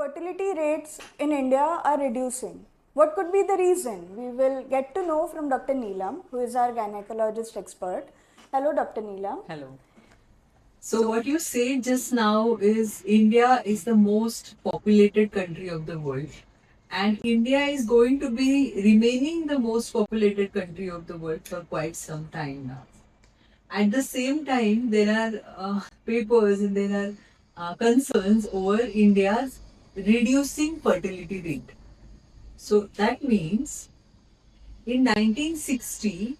Fertility rates in India are reducing. What could be the reason? We will get to know from Dr. Neelam, who is our gynecologist expert. Hello, Dr. Neelam. Hello. So what you said just now is India is the most populated country of the world, and India is going to be remaining the most populated country of the world for quite some time now. At the same time, there are papers and there are concerns over India's reducing fertility rate. So that means in 1960,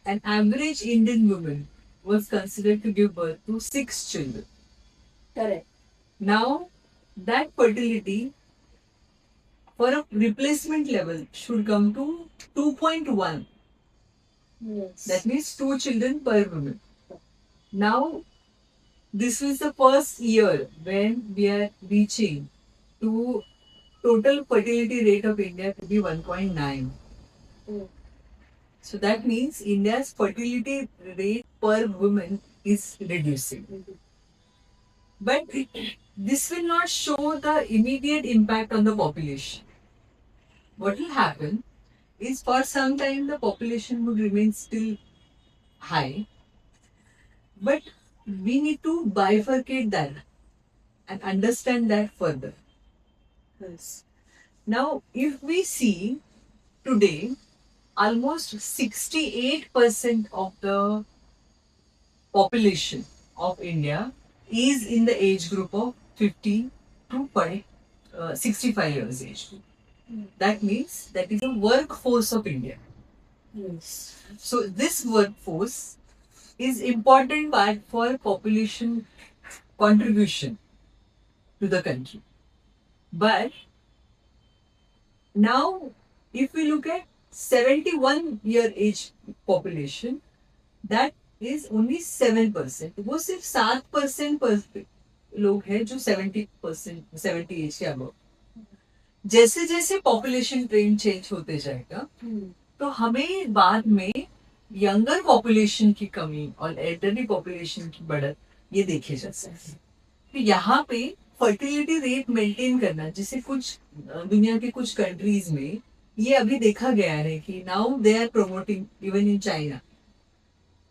an average Indian woman was considered to give birth to 6 children. Correct. Now, that fertility for a replacement level should come to 2.1. Yes. That means 2 children per woman. Now, this was the first year when we are reaching to total fertility rate of India to be 1.9. So that means India's fertility rate per woman is reducing. But this will not show the immediate impact on the population. What will happen is for some time the population would remain still high, but we need to bifurcate that and understand that further. Yes. Now, if we see today, almost 68% of the population of India is in the age group of 50 to 65 years age group. That means that is the workforce of India. Yes. So this workforce is important part for population contribution to the country. But now if we look at 71-year age population, that is only 7%. वो सिर्फ 7% लोग हैं जो 70% 70 as के above. जैसे जैसे population trend change होते जाएगा तो हमें बाद में यंगर पॉपुलेशन की कमी और एल्डरली पॉपुलेशन की बढ़त ये देखे जा सकते हैं. तो यहाँ पे फर्टिलिटी रेट मेंटेन करना, जैसे कुछ दुनिया के कुछ कंट्रीज में ये अभी देखा गया है कि now they are promoting, even in China.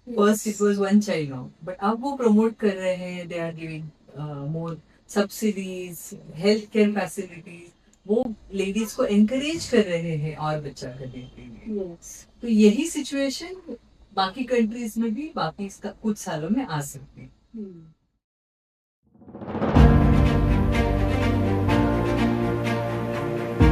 First it was 1 child now, but अब वो प्रमोट कर रहे हैं. They are giving more subsidies, health care facilities. वो लेडीज को एनकरेज कर रहे हैं और बच्चा करने के लिए. तो यही सिचुएशन बाकी कंट्रीज में भी बाकी कुछ सालों में आ सकती है.